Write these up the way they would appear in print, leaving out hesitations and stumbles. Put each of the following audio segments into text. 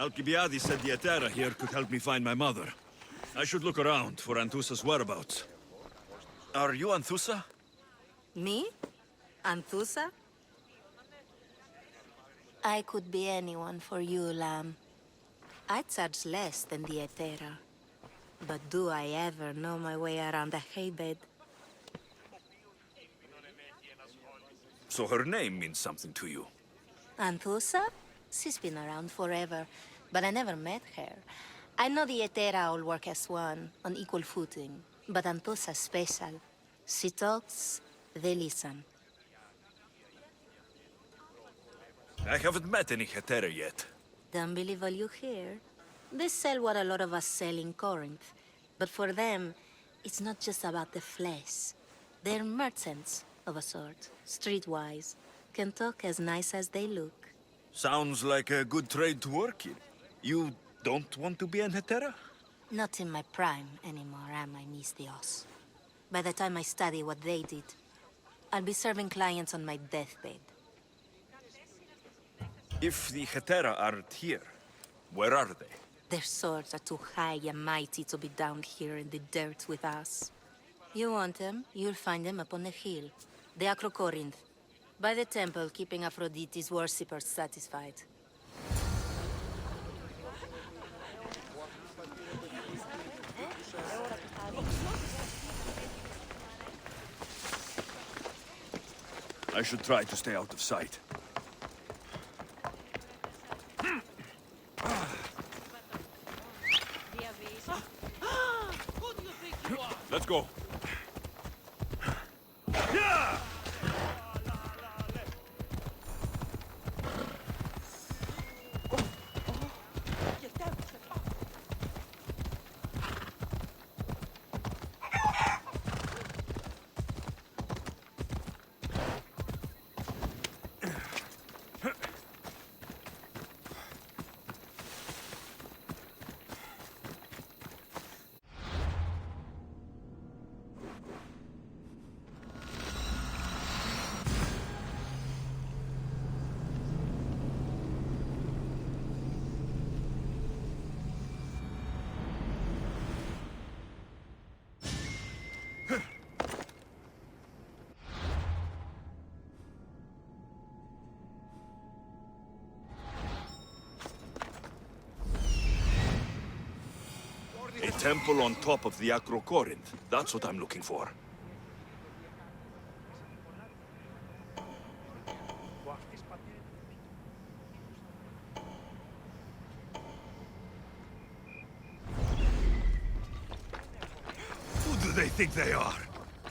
Alcibiades said the Etera here could help me find my mother. I should look around for Anthusa's whereabouts. Are you Anthusa? Me? Anthusa? I could be anyone for you, lamb. I charge less than the Etera. But do I ever know my way around a haybed? So her name means something to you? Anthusa? She's been around forever, but I never met her. I know the Etera all work as one, on equal footing. But Anthusa's special. She talks, they listen. I haven't met any Hetera yet. Don't believe all you hear. They sell what a lot of us sell in Corinth. But for them, it's not just about the flesh. They're merchants, of a sort, streetwise. Can talk as nice as they look. Sounds like a good trade to work in. You don't want to be an Hetera? Not in my prime anymore, am I, Mystios? By the time I study what they did, I'll be serving clients on my deathbed. If the Hetera aren't here, where are they? Their swords are too high and mighty to be down here in the dirt with us. You want them, you'll find them up on the hill. The Acrocorinth. By the temple, keeping Aphrodite's worshippers satisfied. I should try to stay out of sight. Let's go. A temple on top of the Acrocorinth. That's what I'm looking for. Who do they think they are?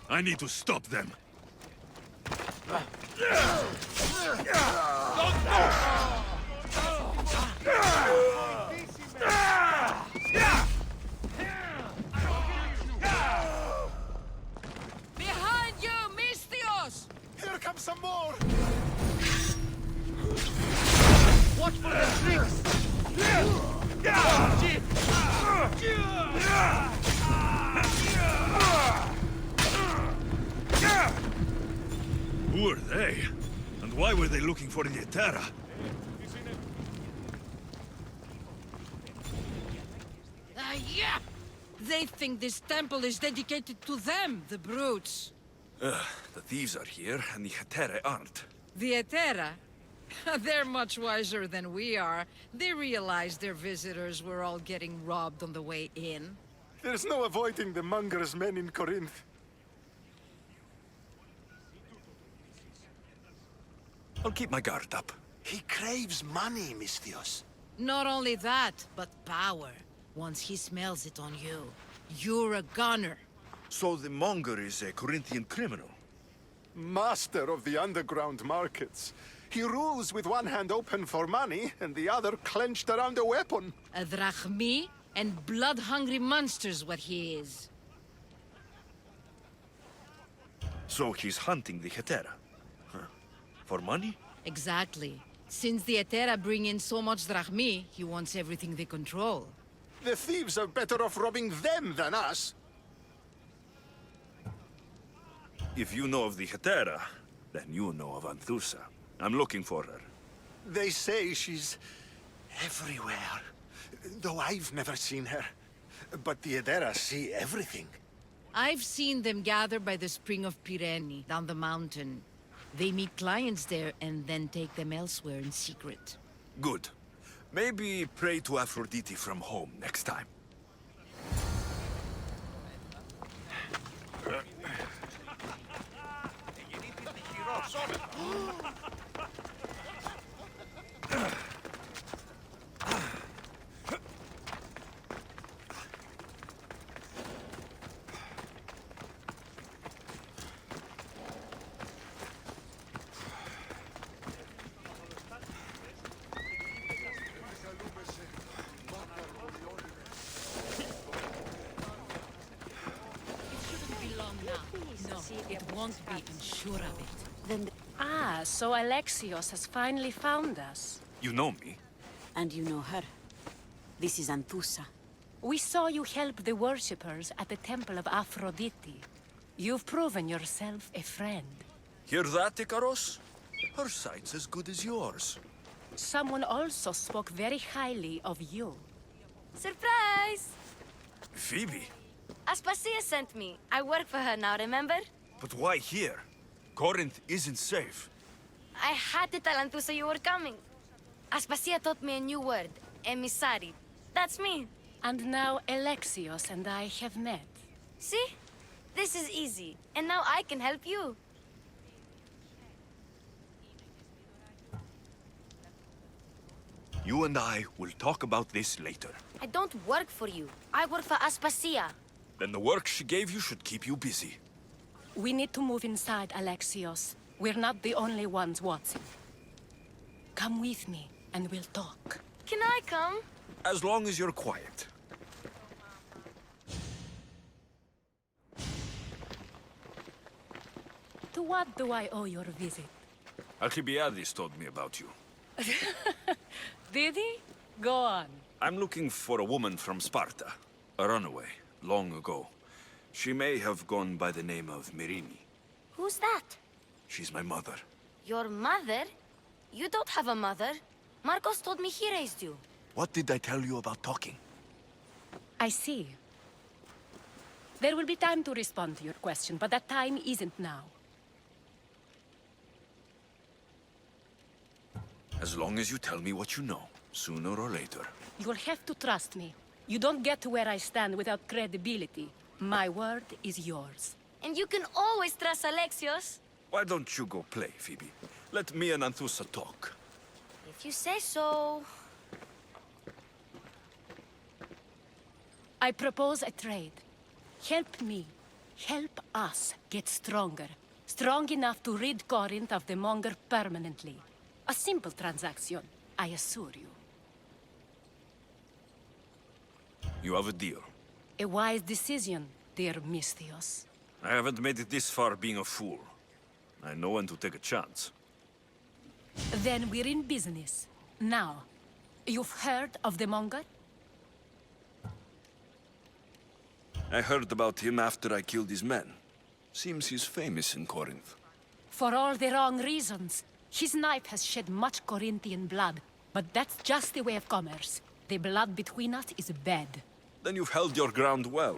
I need to stop them. Behind you, Mystios! Here comes some more! Watch for the tricks! Who are they? And why were they looking for the Etera? Yeah! They think this temple is dedicated to them, the brutes. The thieves are here, and the Hetera aren't. The Etera? They're much wiser than we are. They realized their visitors were all getting robbed on the way in. There's no avoiding the monger's men in Corinth. I'll keep my guard up. He craves money, Mystios. Not only that, but power. Once he smells it on you, you're a gunner. So the monger is a Corinthian criminal? Master of the underground markets. He rules with one hand open for money and the other clenched around a weapon. A drachmi and blood-hungry monster's what he is. So he's hunting the Hetera? Huh. For money? Exactly. Since the Etera bring in so much drachmi, he wants everything they control. The thieves are better off robbing them than us. If you know of the Hetera, then you know of Anthusa. I'm looking for her. They say she's Everywhere. Though I've never seen her. But the Adera see everything. I've seen them gather by the spring of Pirene, down the mountain. They meet clients there and then take them elsewhere in secret. Good. Maybe pray to Aphrodite from home next time. It won't be, I'm sure of it. Then So Alexios has finally found us. You know me? And you know her. This is Anthusa. We saw you help the worshippers at the Temple of Aphrodite. You've proven yourself a friend. Hear that, Ikaros? Her sight's as good as yours. Someone also spoke very highly of you. Surprise! Phoebe? Aspasia sent me. I work for her now, remember? But why here? Corinth isn't safe. I had to tell Anthusa you were coming. Aspasia taught me a new word, emissary. That's me. And now Alexios and I have met. See? This is easy. And now I can help you. You and I will talk about this later. I don't work for you. I work for Aspasia. Then the work she gave you should keep you busy. We need to move inside, Alexios. We're not the only ones watching. Come with me, and we'll talk. Can I come? As long as you're quiet. To what do I owe your visit? Alcibiades told me about you. Did he? Go on. I'm looking for a woman from Sparta. A runaway, long ago. She may have gone by the name of Myrine. Who's that? She's my mother. Your mother? You don't have a mother. Marcos told me he raised you. What did I tell you about talking? I see. There will be time to respond to your question, but that time isn't now. As long as you tell me what you know, sooner or later. You'll have to trust me. You don't get to where I stand without credibility. My word is yours. And you can always trust Alexios. Why don't you go play, Phoebe? Let me and Anthusa talk. If you say so. I propose a trade. Help me. Help us get stronger. Strong enough to rid Corinth of the Monger permanently. A simple transaction, I assure you. You have a deal. A wise decision, dear Misthios. I haven't made it this far being a fool. I know when to take a chance. Then we're in business. Now, you've heard of the Monger? I heard about him after I killed his men. Seems he's famous in Corinth. For all the wrong reasons. His knife has shed much Corinthian blood, but that's just the way of commerce. The blood between us is bad. Then you've held your ground well.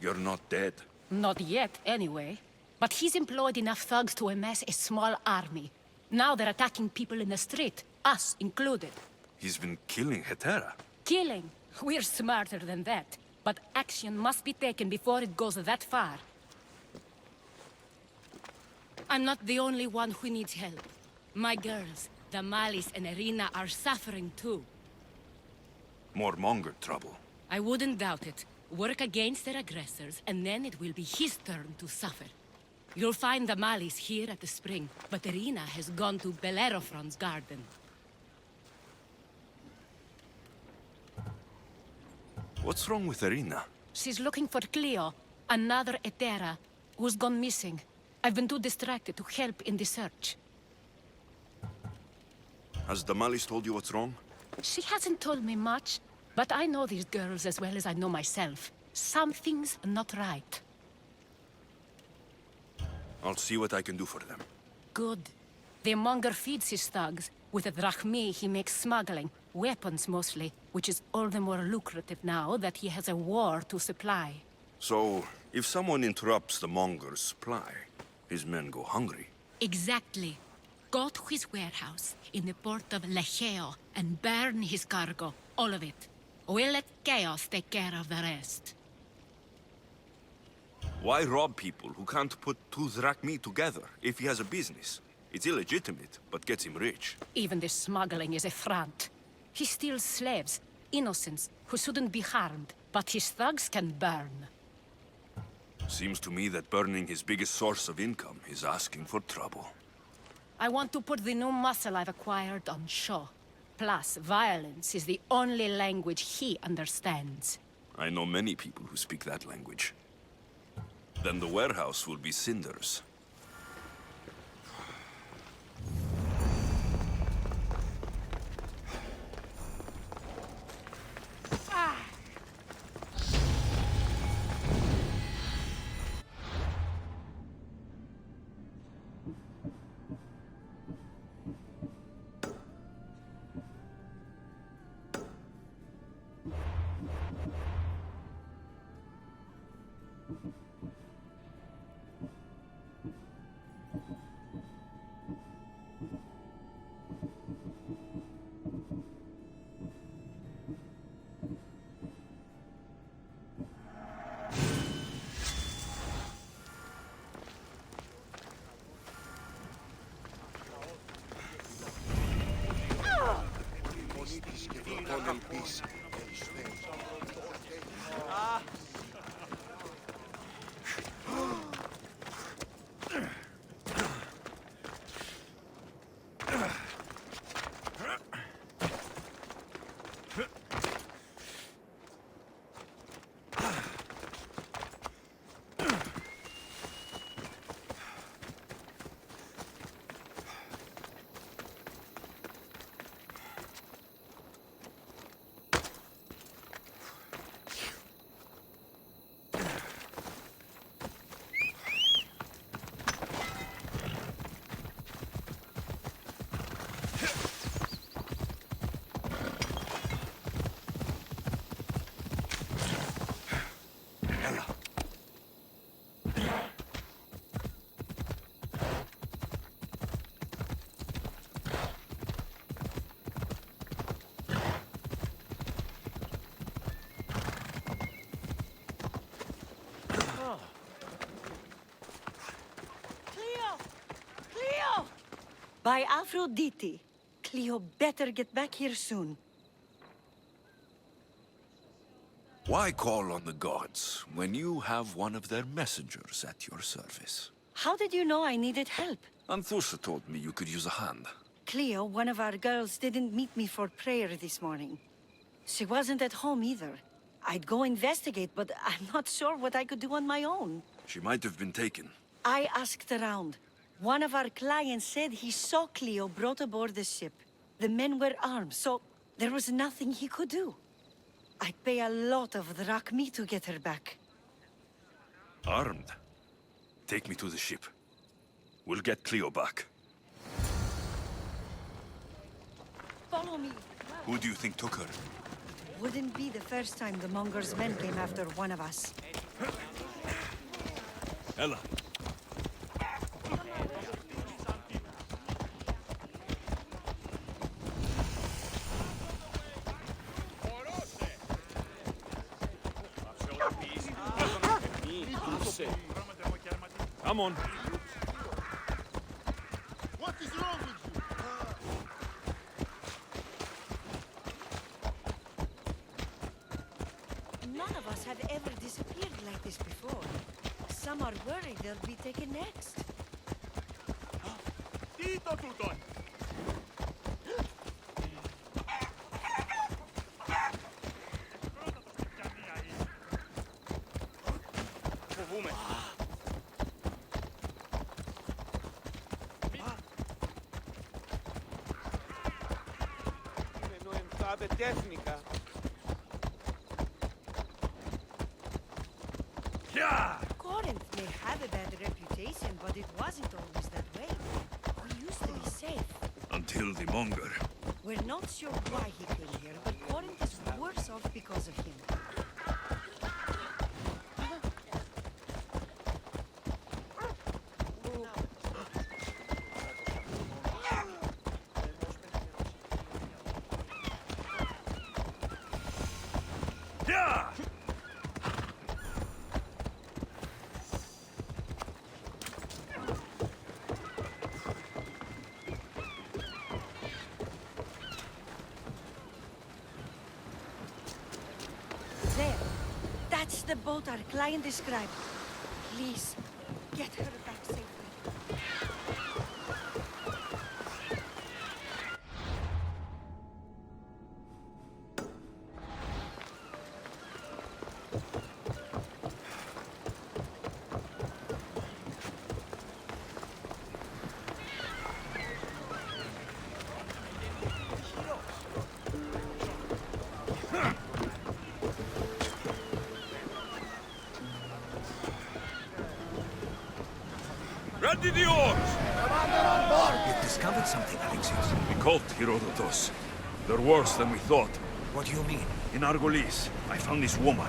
You're not dead. Not yet, anyway. But he's employed enough thugs to amass a small army. Now they're attacking people in the street, us included. He's been killing Hetera. Killing? We're smarter than that. But action must be taken before it goes that far. I'm not the only one who needs help. My girls, Damalis and Irina, are suffering too. More Monger trouble. I wouldn't doubt it. Work against their aggressors, and then it will be his turn to suffer. You'll find Damalis here at the spring, but Irina has gone to Bellerophon's garden. What's wrong with Irina? She's looking for Cleo, another Hetera, who's gone missing. I've been too distracted to help in the search. Has Damalis told you what's wrong? She hasn't told me much, but I know these girls as well as I know myself. Something's not right. I'll see what I can do for them. Good. The Monger feeds his thugs with the drachmi he makes smuggling. Weapons mostly, which is all the more lucrative now that he has a war to supply. So, if someone interrupts the Monger's supply, his men go hungry. Exactly. Go to his warehouse in the port of Lecheo and burn his cargo, all of it. We'll let chaos take care of the rest. Why rob people who can't put two drachmi together if he has a business? It's illegitimate, but gets him rich. Even the smuggling is a front. He steals slaves, innocents, who shouldn't be harmed, but his thugs can burn. Seems to me that burning his biggest source of income is asking for trouble. I want to put the new muscle I've acquired on show. Plus, violence is the only language he understands. I know many people who speak that language. Then the warehouse will be cinders. By Aphrodite, Cleo better get back here soon. Why call on the gods when you have one of their messengers at your service? How did you know I needed help? Anthusa told me you could use a hand. Cleo, one of our girls, didn't meet me for prayer this morning. She wasn't at home either. I'd go investigate, but I'm not sure what I could do on my own. She might have been taken. I asked around. One of our clients said he saw Cleo brought aboard the ship. The men were armed, so there was nothing he could do. I'd pay a lot of drachmi to get her back. Armed? Take me to the ship. We'll get Cleo back. Follow me. Who do you think took her? Wouldn't be the first time the Monger's men came after one of us. Ella. Come on. What is wrong with you? None of us have ever disappeared like this before. Some are worried they'll be taken next. Dito, Tuton! Corinth may have a bad reputation, but it wasn't always that way. We used to be safe. Until the Monger. We're not sure why he came here, but Corinth is worse off because of him. Yeah! There. That's the boat our client described. Please, get her back safely. Ready the oars! You've discovered something, Alexios. The cult, Herodotus. They're worse than we thought. What do you mean? In Argolis, I found this woman,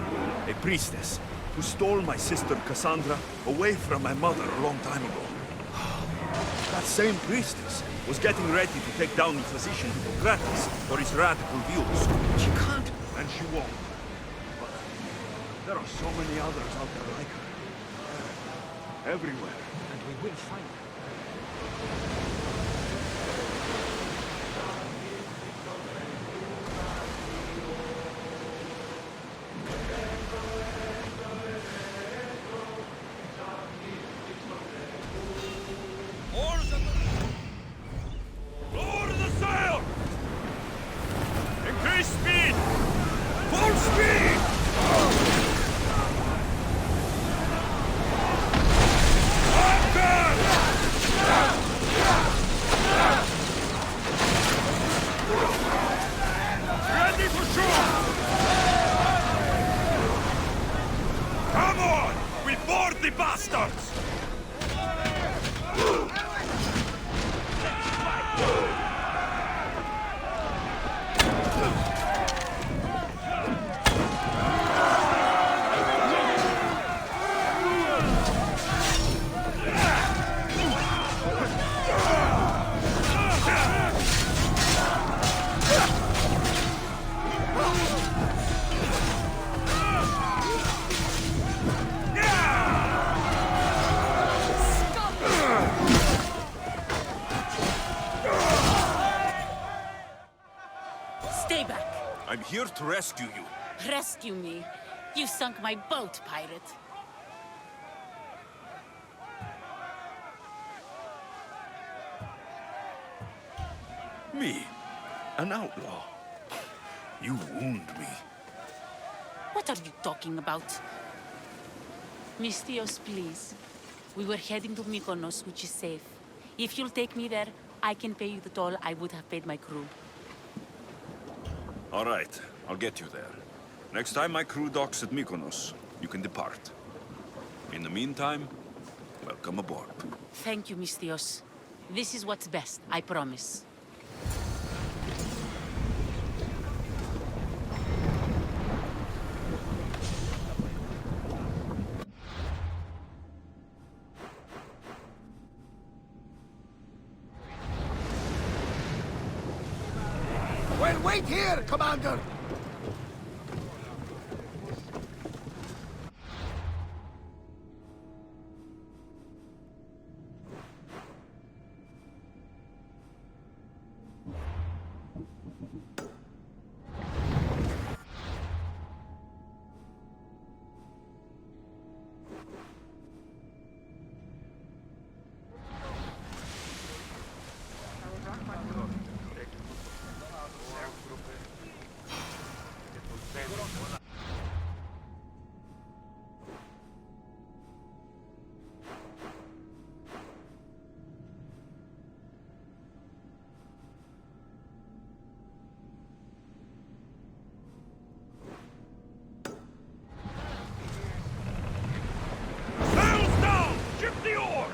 a priestess, who stole my sister Cassandra away from my mother a long time ago. That same priestess was getting ready to take down the physician Hippocrates for his radical views. She can't. And she won't. But there are so many others out there like her. Everywhere. And we will find her. Lower the sail! Increase speed! Full speed! Ready for shore! Come on! We board the bastards! Stay back. I'm here to rescue you. Rescue me. You sunk my boat, pirate. Me? An outlaw? You wound me. What are you talking about? Mystios, please. We were heading to Mykonos, which is safe. If you'll take me there, I can pay you the toll I would have paid my crew. All right, I'll get you there. Next time my crew docks at Mykonos, you can depart. In the meantime, welcome aboard. Thank you, Mystios. This is what's best, I promise. Well, wait here, Commander! Sails down! Ship the oars!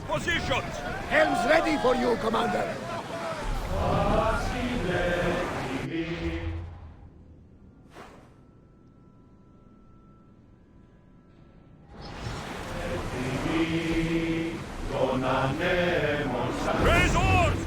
positions! Helm's ready for you, Commander. Raise oars!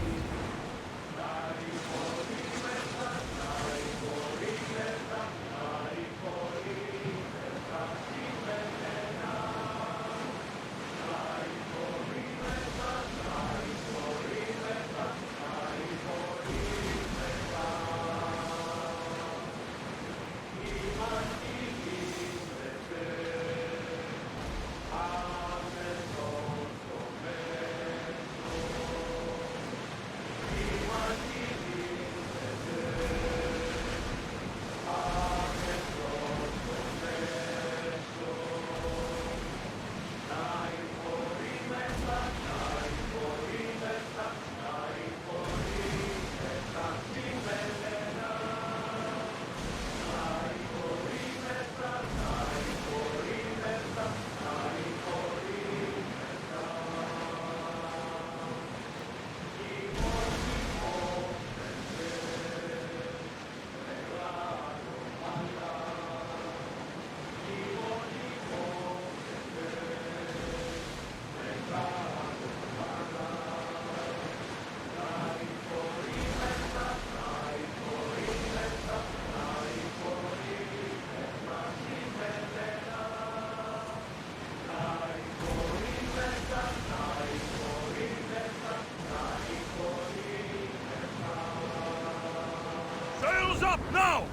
Sails up now!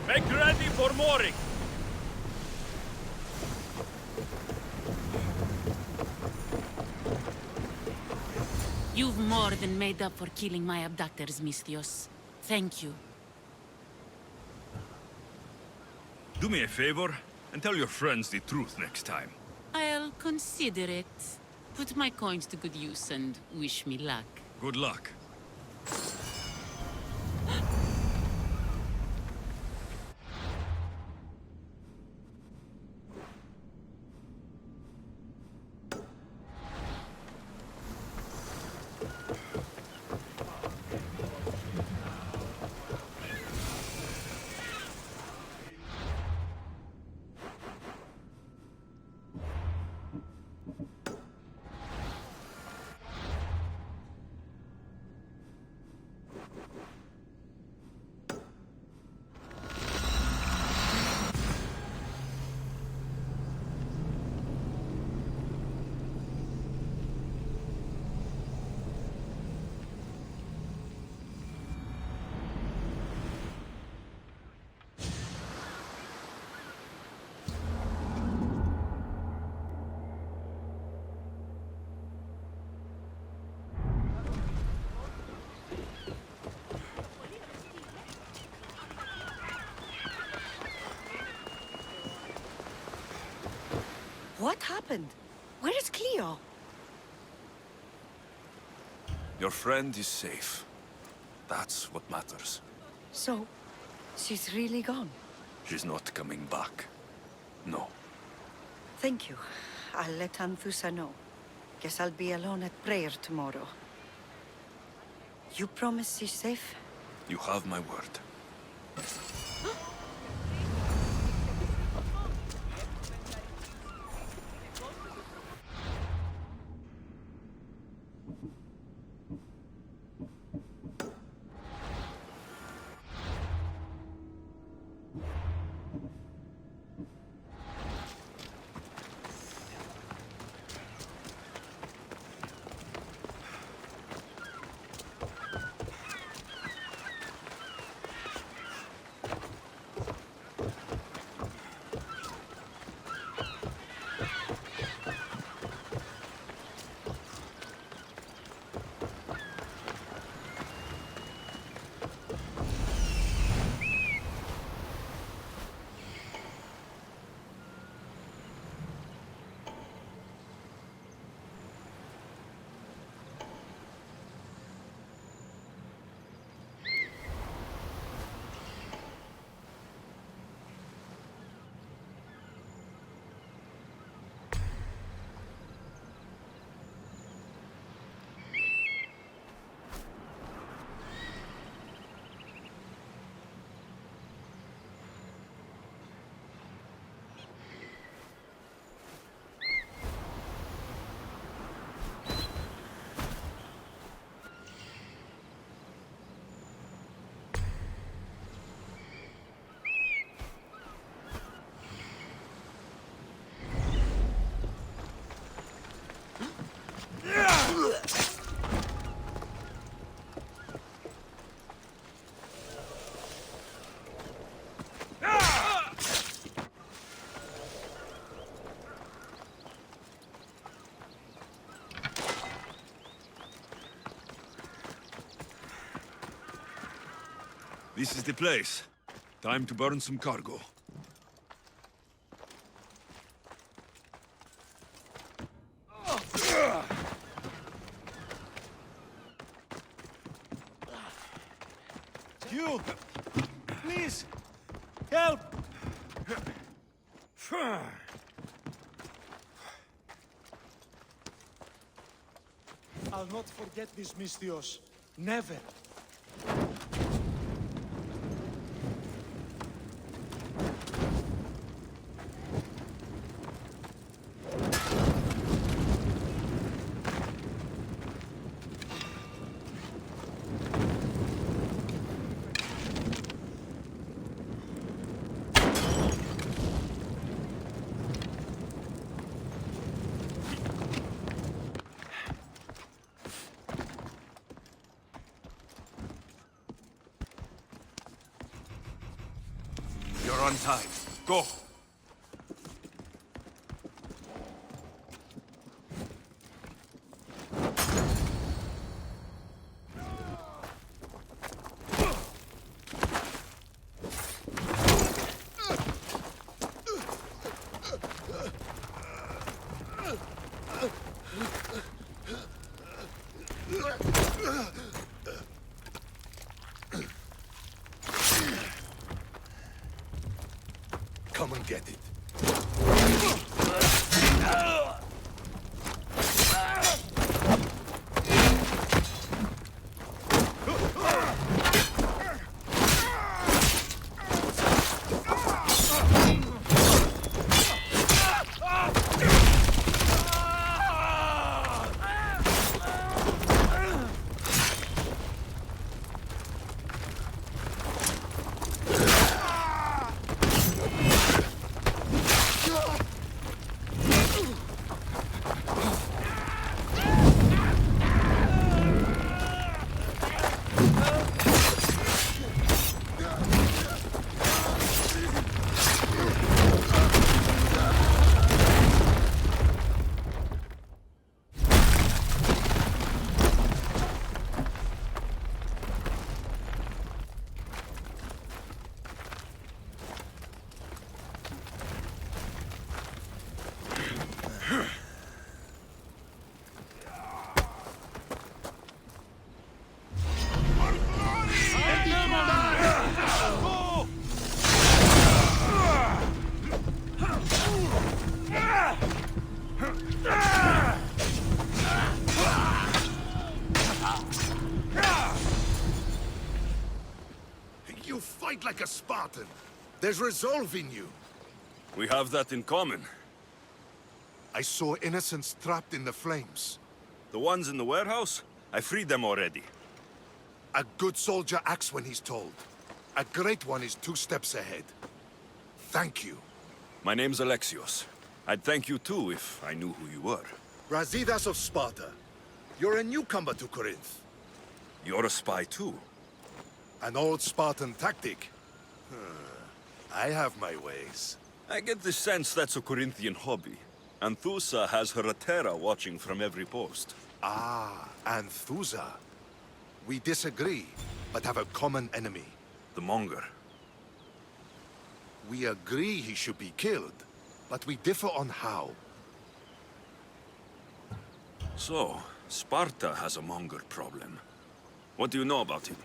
Make ready for mooring! You've more than made up for killing my abductors, Misthios. Thank you. Do me a favor and tell your friends the truth next time. I'll consider it. Put my coins to good use and wish me luck. Good luck. What happened? Where is Cleo? Your friend is safe. That's what matters. So, she's really gone? She's not coming back. No. Thank you. I'll let Anthusa know. Guess I'll be alone at prayer tomorrow. You promise she's safe? You have my word. This is the place. Time to burn some cargo. You! Please! Help! I'll not forget this, Misthios. Never. You're on time. Go! Come and get it. You fight like a Spartan. There's resolve in you. We have that in common. I saw innocents trapped in the flames. The ones in the warehouse? I freed them already. A good soldier acts when he's told. A great one is 2 steps ahead. Thank you. My name's Alexios. I'd thank you too if I knew who you were. Razidas of Sparta. You're a newcomer to Corinth. You're a spy too. An old Spartan tactic. I have my ways. I get the sense that's a Corinthian hobby. Anthusa has her Atera watching from every post. Ah, Anthusa. We disagree, but have a common enemy. The Monger. We agree he should be killed, but we differ on how. So, Sparta has a Monger problem. What do you know about him?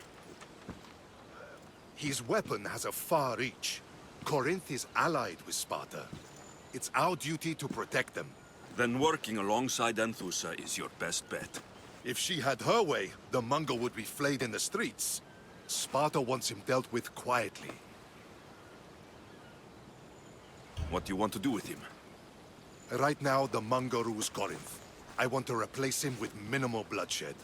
His weapon has a far reach. Corinth is allied with Sparta. It's our duty to protect them. Then working alongside Anthusa is your best bet. If she had her way, the Monger would be flayed in the streets. Sparta wants him dealt with quietly. What do you want to do with him? Right now, the Monger rules Corinth. I want to replace him with minimal bloodshed.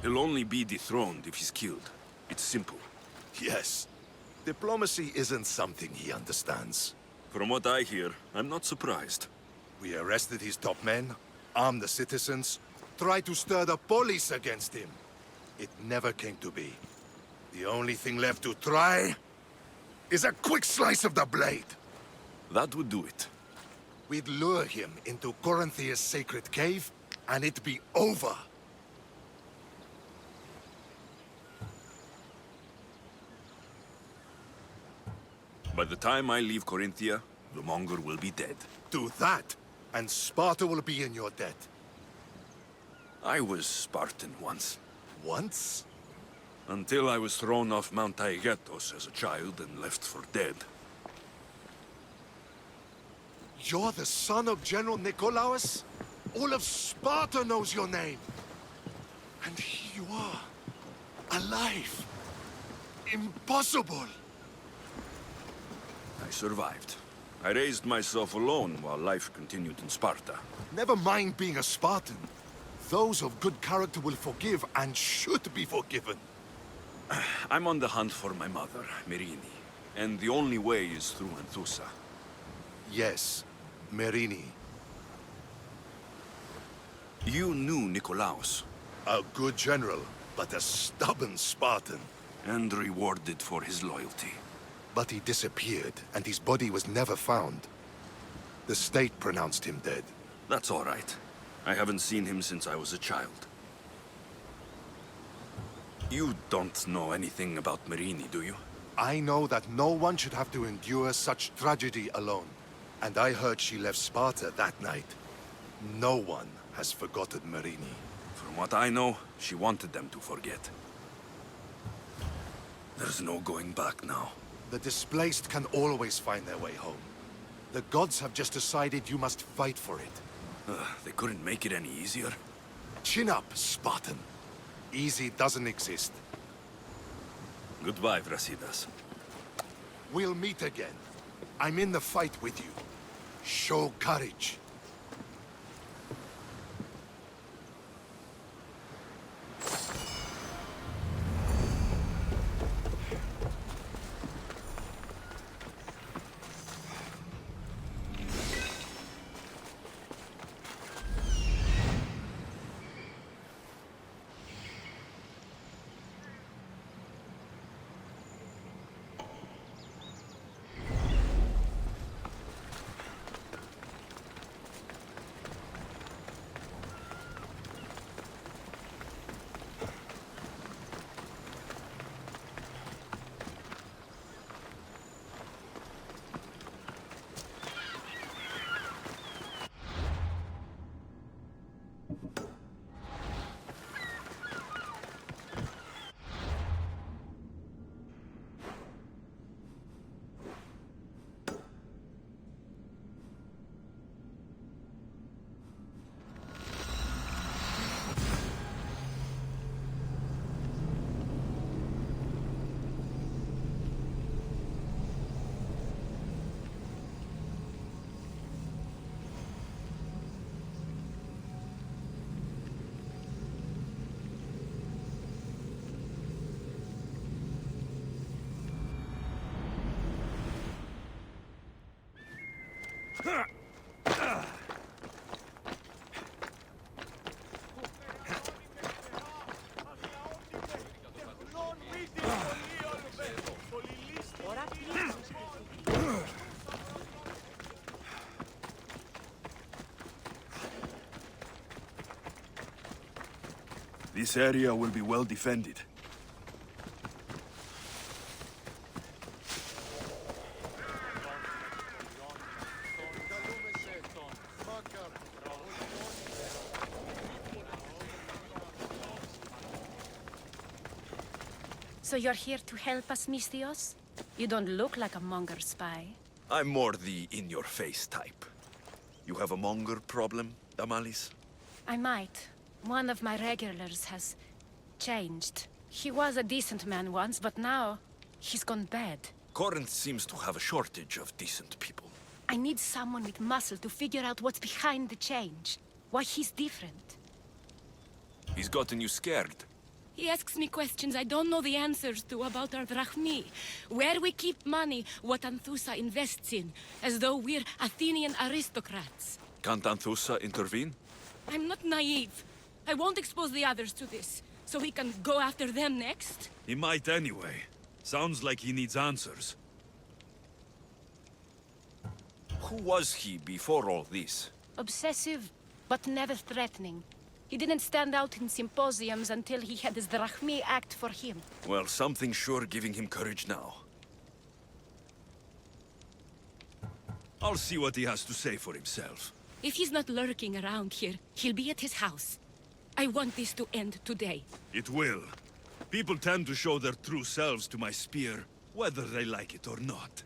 He'll only be dethroned if he's killed. It's simple. Yes. Diplomacy isn't something he understands. From what I hear, I'm not surprised. We arrested his top men, armed the citizens, tried to stir the police against him. It never came to be. The only thing left to try is a quick slice of the blade. That would do it. We'd lure him into Corinthia's sacred cave and it be over. By the time I leave Corinthia, the Monger will be dead. Do that, and Sparta will be in your debt. I was Spartan once. Once? Until I was thrown off Mount Taygetos as a child and left for dead. You're the son of General Nikolaos? All of Sparta knows your name. And here you are, alive. Impossible. I survived. I raised myself alone while life continued in Sparta. Never mind being a Spartan. Those of good character will forgive and should be forgiven. I'm on the hunt for my mother, Myrine. And the only way is through Anthusa. Yes, Myrine. You knew Nikolaos. A good general, but a stubborn Spartan. And rewarded for his loyalty. But he disappeared, and his body was never found. The state pronounced him dead. That's all right. I haven't seen him since I was a child. You don't know anything about Myrine, do you? I know that no one should have to endure such tragedy alone. And I heard she left Sparta that night. No one has forgotten Myrine. From what I know, she wanted them to forget. There's no going back now. The displaced can always find their way home. The gods have just decided you must fight for it. They couldn't make it any easier. Chin up, Spartan. Easy doesn't exist. Goodbye, Brasidas. We'll meet again. I'm in the fight with you. Show courage. This area will be well defended. So you're here to help us, Misthios? You don't look like a Monger spy. I'm more the in-your-face type. You have a Monger problem, Damalis? I might. One of my regulars has changed. He was a decent man once, but now he's gone bad. Corinth seems to have a shortage of decent people. I need someone with muscle to figure out what's behind the change. Why he's different. He's gotten you scared. He asks me questions I don't know the answers to about our drachmi. Where we keep money, what Anthusa invests in. As though we're Athenian aristocrats. Can't Anthusa intervene? I'm not naive. I won't expose the others to this, so he can go after them next. He might anyway. Sounds like he needs answers. Who was he before all this? Obsessive, but never threatening. He didn't stand out in symposiums until he had his drachmae act for him. Well, something's sure giving him courage now. I'll see what he has to say for himself. If he's not lurking around here, he'll be at his house. I want this to end today. It will. People tend to show their true selves to my spear, whether they like it or not.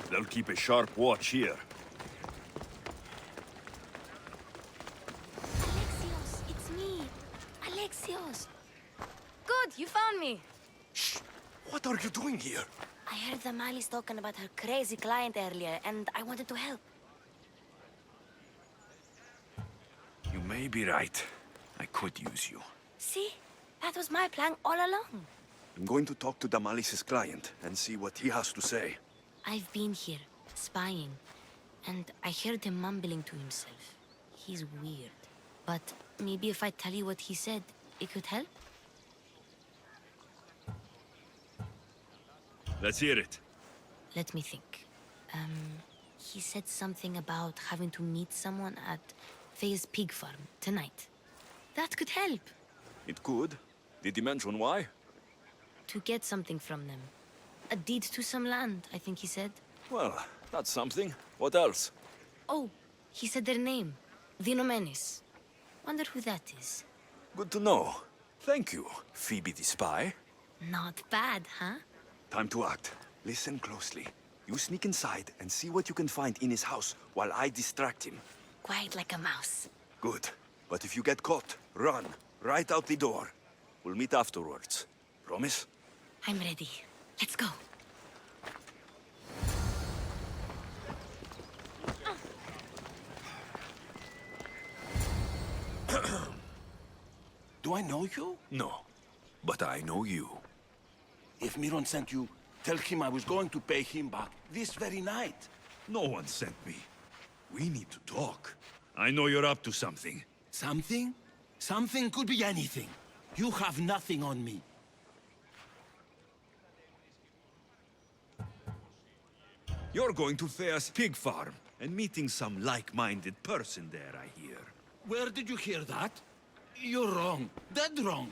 They'll keep a sharp watch here. Alexios, it's me. Alexios. Good, you found me. Shh! What are you doing here? I heard the Mali's talking about her crazy client earlier, and I wanted to help. You may be right. I could use you. See? That was my plan all along. I'm going to talk to Damalis's client and see what he has to say. I've been here, spying, and I heard him mumbling to himself. He's weird. But maybe if I tell you what he said, it could help? Let's hear it. Let me think. He said something about having to meet someone at Faye's pig farm tonight. That could help. It could. Did he mention why? To get something from them. A deed to some land, I think he said. Well, that's something. What else? Oh, he said their name. Vinomenes. Wonder who that is. Good to know. Thank you, Phoebe the spy. Not bad, huh? Time to act. Listen closely. You sneak inside and see what you can find in his house while I distract him. Quiet like a mouse. Good. But if you get caught, run. Right out the door. We'll meet afterwards. Promise? I'm ready. Let's go. Do I know you? No. But I know you. If Miron sent you, tell him I was going to pay him back this very night. No one sent me. We need to talk. I know you're up to something. Something? Something could be anything. You have nothing on me. You're going to Thea's pig farm and meeting some like-minded person there, I hear. Where did you hear that? You're wrong. Dead wrong.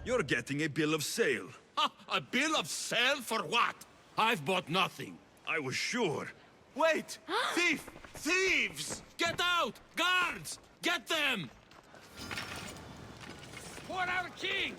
You're getting a bill of sale. Ha! A bill of sale for what? I've bought nothing. I was sure. Wait! Thief! Thieves! Get out! Guards! Get them! For our king!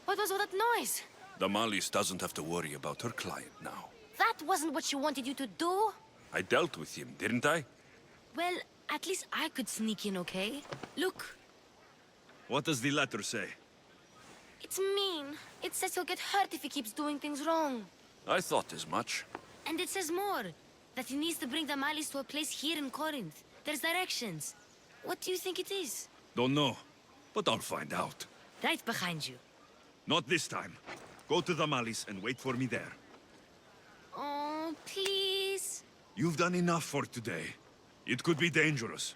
What was all that noise? Damalis doesn't have to worry about her client now. That wasn't what she wanted you to do. I dealt with him, didn't I? Well, at least I could sneak in, okay? Look, What does the letter say? it's mean. It says he'll get hurt if he keeps doing things wrong. I thought as much. And it says more. That he needs to bring the Malis to a place here in Corinth. There's directions. What do you think it is? Don't know, but I'll find out. Right behind you. Not this time. Go to the Malis and wait for me there. Please. You've done enough for today. It could be dangerous.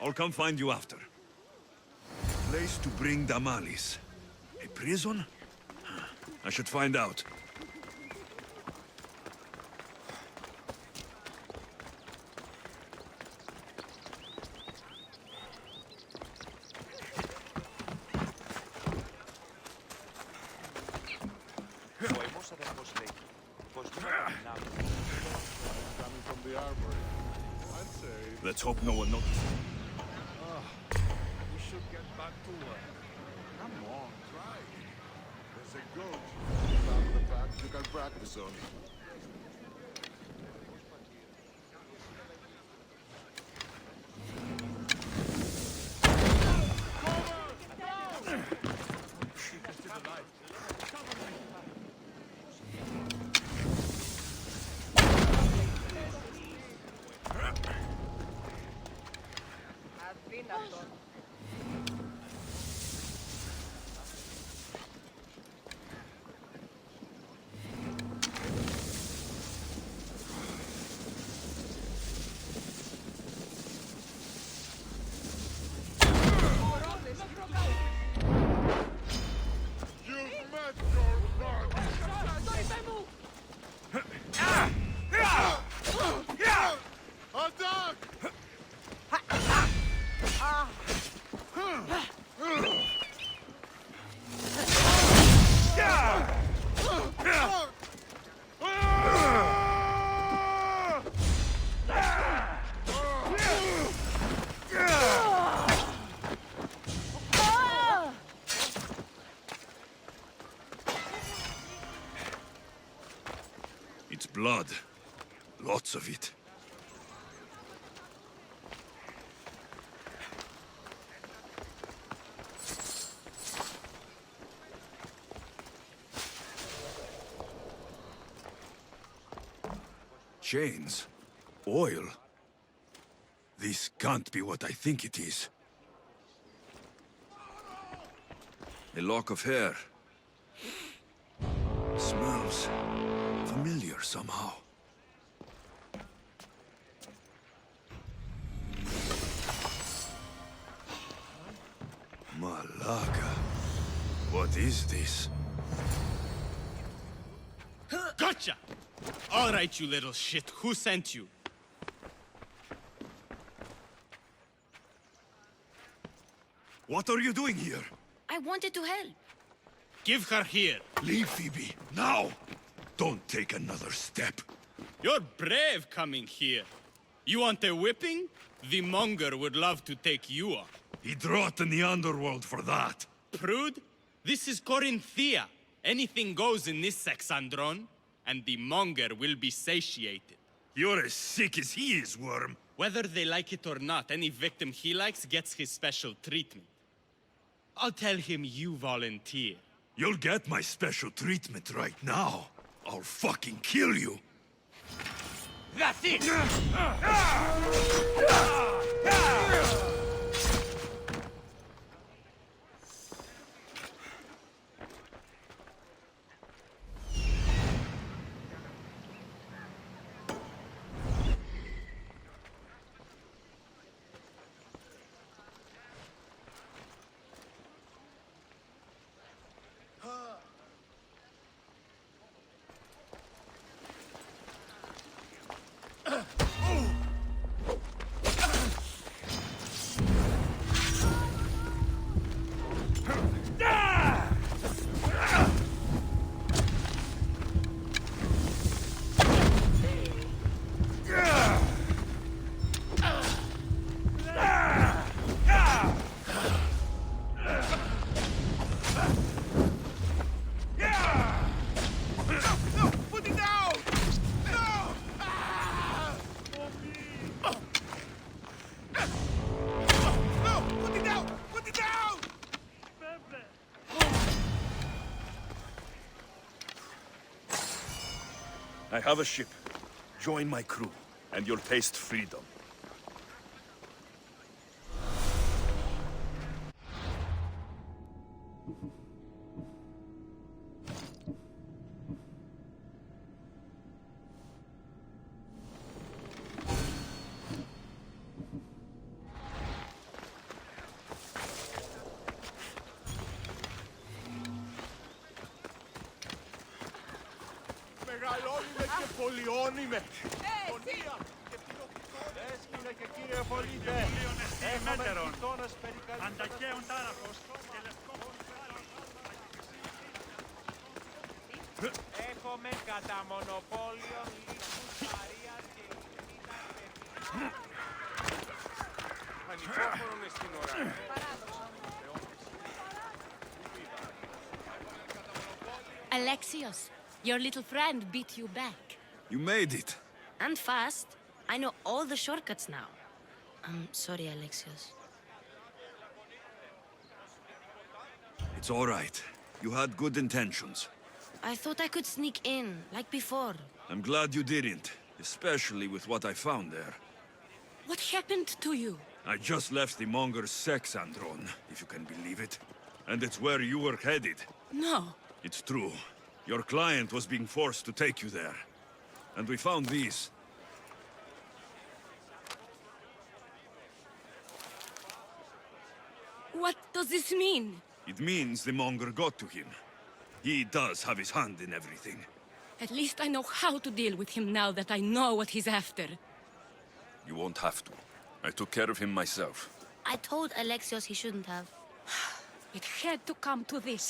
I'll come find you after. Place to bring Damalis. A prison? I should find out. Let's hope no one notices. We should get back to work. Come on, try. There's a goat. Found the fact you can practice on. It's blood. Lots of it. Chains? Oil? This can't be what I think it is. A lock of hair. Smells familiar somehow. Malaga. What is this? Gotcha! All right, you little shit. Who sent you? What are you doing here? I wanted to help. Give her here. Leave, Phoebe, now! Don't take another step. You're brave coming here. You want a whipping? The monger would love to take you on. He'd rot in the underworld for that. Prude, this is Corinthia. Anything goes in this Sexandron, and the monger will be satiated. You're as sick as he is, Worm. Whether they like it or not, any victim he likes gets his special treatment. I'll tell him you volunteer. You'll get my special treatment right now. I'll fucking kill you. That's it! I have a ship. Join my crew, and you'll taste freedom. Μεγαλώνουμε και πολιώνουμε. Έσχυνε και κύριε Πολίτε. Έχουμε γειτόνας περικαλείς. Αντακαίων τάραχος και λευκό. Έχουμε κατά μονοπόλιο λύσους Μαρίας και Ειρήνας. Ανυπόφορο μες στην ώρα. Alexios, your little friend beat you back. You made it. And fast. I know all the shortcuts now. I'm sorry, Alexios. It's all right. You had good intentions. I thought I could sneak in, like before. I'm glad you didn't, especially with what I found there. What happened to you? I just left the monger's sex andron, if you can believe it. And it's where you were headed. No. It's true. Your client was being forced to take you there. And we found these. What does this mean? It means the monger got to him. He does have his hand in everything. At least I know how to deal with him now that I know what he's after. You won't have to. I took care of him myself. I told Alexios he shouldn't have. It had to come to this.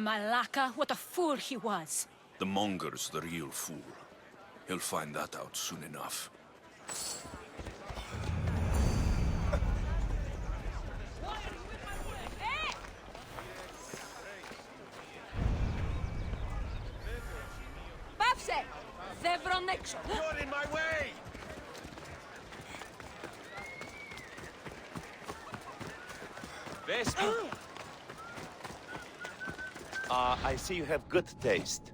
Malaka, what a fool he was. The monger's the real fool. He'll find that out soon enough. Πάψε! Δεν βρων έξω! You're in my way! Vespi! I see you have good taste.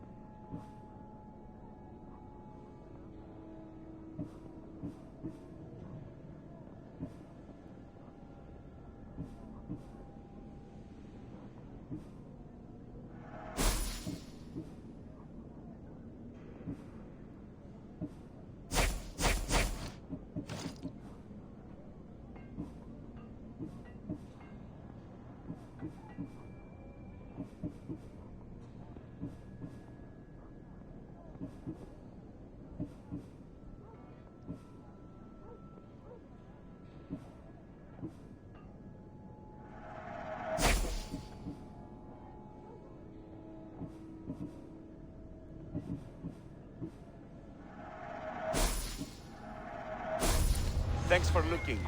Thanks for looking.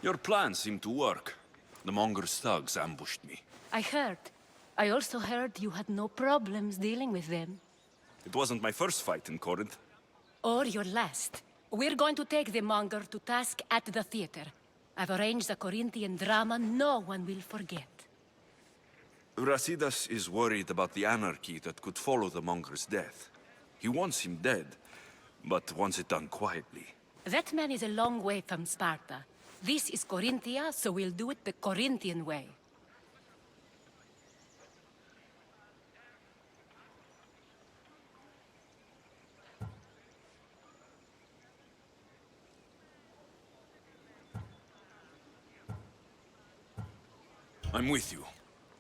Your plan seemed to work. The monger's thugs ambushed me. I heard. I also heard you had no problems dealing with them. It wasn't my first fight in Corinth. Or your last. We're going to take the monger to task at the theater. I've arranged a Corinthian drama no one will forget. Brasidas is worried about the anarchy that could follow the monger's death. He wants him dead, but wants it done quietly. That man is a long way from Sparta. This is Corinthia, so we'll do it the Corinthian way. I'm with you.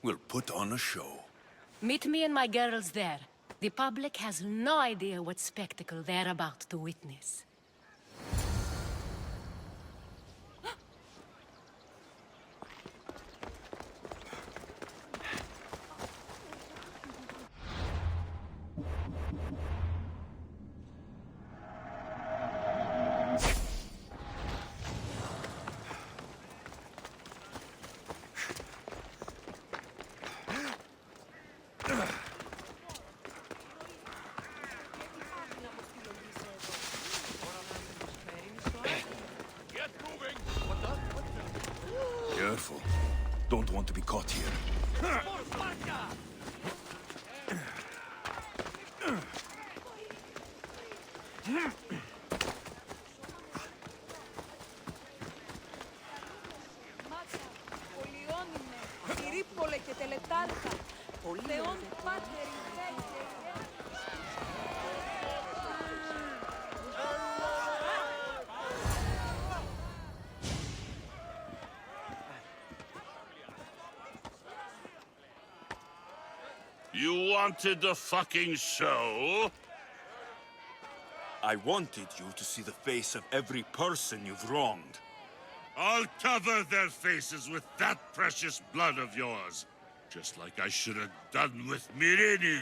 We'll put on a show. Meet me and my girls there. The public has no idea what spectacle they're about to witness. Careful. Don't want to be caught here. wanted a fucking show? I wanted you to see the face of every person you've wronged. I'll cover their faces with that precious blood of yours. Just like I should have done with Myrini.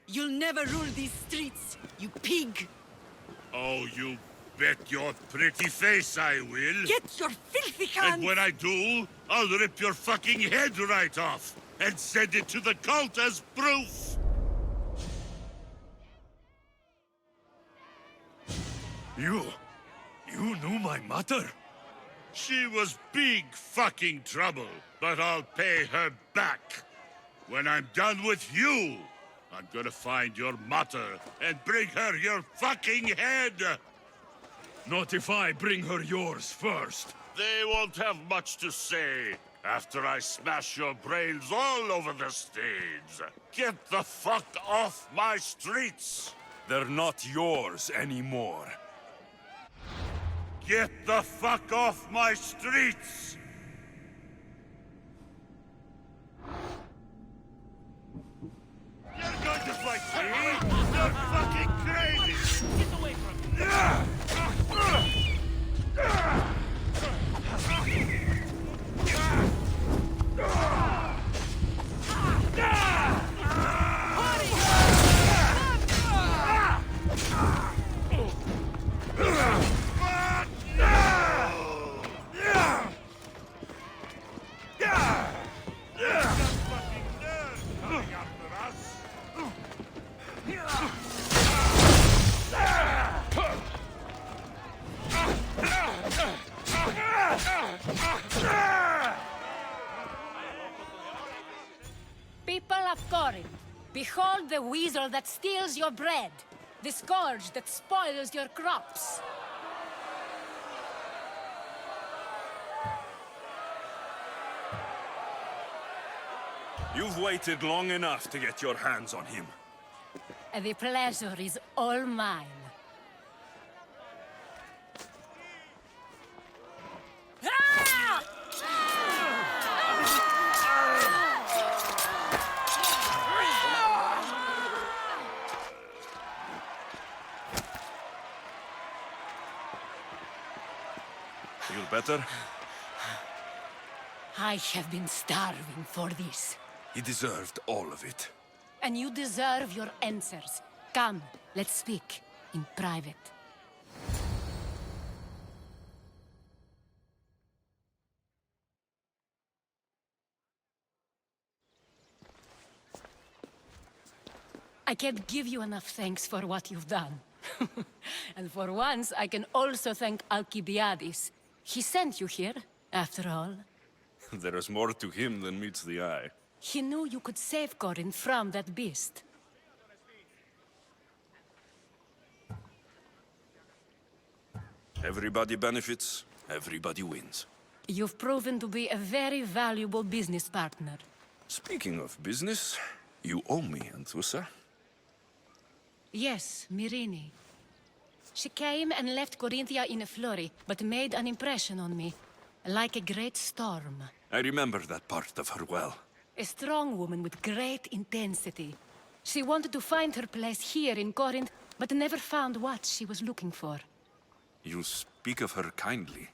You'll never rule these streets, you pig! Oh, you bet your pretty face I will. Get your filthy hands! And when I do, I'll rip your fucking head right off and send it to the cult as proof. You knew my mother? She was big fucking trouble, but I'll pay her back. When I'm done with you, I'm gonna find your mother and bring her your fucking head! Not if I bring her yours first. They won't have much to say after I smash your brains all over the stage. Get the fuck off my streets! They're not yours anymore. Get the fuck off my streets! You're going to fight me? You're fucking crazy! Get away from me! People of Corinth, behold the weasel that steals your bread, the scourge that spoils your crops. You've waited long enough to get your hands on him. The pleasure is all mine. Ah! Feel better? I have been starving for this. He deserved all of it. And you deserve your answers. Come, let's speak in private. I can't give you enough thanks for what you've done. And for once, I can also thank Alcibiades. He sent you here, after all. There is more to him than meets the eye. He knew you could save Corinth from that beast. Everybody benefits, everybody wins. You've proven to be a very valuable business partner. Speaking of business, you owe me, Anthusa. Yes, Myrini. She came and left Corinthia in a flurry, but made an impression on me. Like a great storm. I remember that part of her well. A strong woman with great intensity. She wanted to find her place here in Corinth, but never found what she was looking for. You speak of her kindly.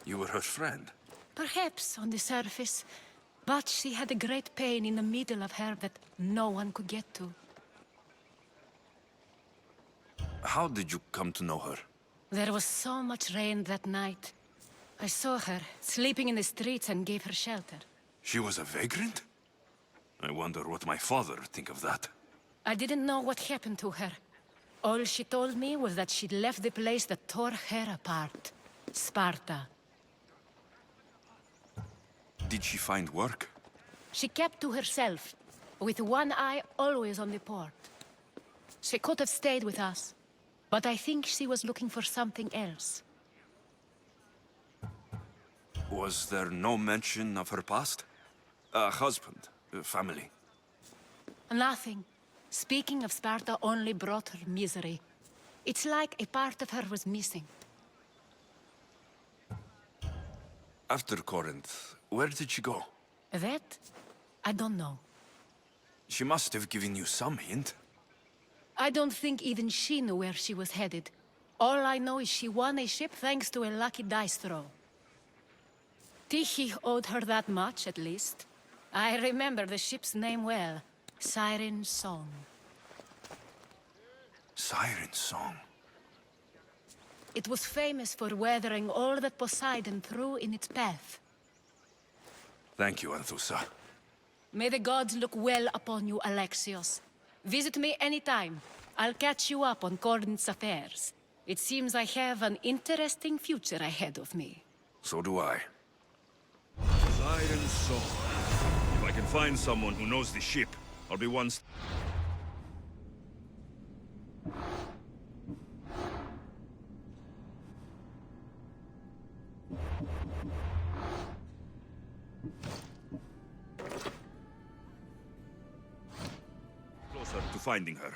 You were her friend. Perhaps on the surface, but she had a great pain in the middle of her that no one could get to. How did you come to know her? There was so much rain that night. I saw her, sleeping in the streets, and gave her shelter. She was a vagrant? I wonder what my father would think of that. I didn't know what happened to her. All she told me was that she'd left the place that tore her apart. Sparta. Did she find work? She kept to herself, with one eye always on the port. She could have stayed with us, but I think she was looking for something else. Was there no mention of her past? A husband, a family? Nothing. Speaking of Sparta only brought her misery. It's like a part of her was missing. After Corinth, where did she go? That? I don't know. She must have given you some hint. I don't think even she knew where she was headed. All I know is she won a ship thanks to a lucky dice throw. Tyche owed her that much, at least. I remember the ship's name well. Siren Song. Siren Song. It was famous for weathering all that Poseidon threw in its path. Thank you, Anthusa. May the gods look well upon you, Alexios. Visit me anytime. I'll catch you up on Corinth's affairs. It seems I have an interesting future ahead of me. So do I. Siren Song. If I can find someone who knows the ship, I'll be one closer to finding her.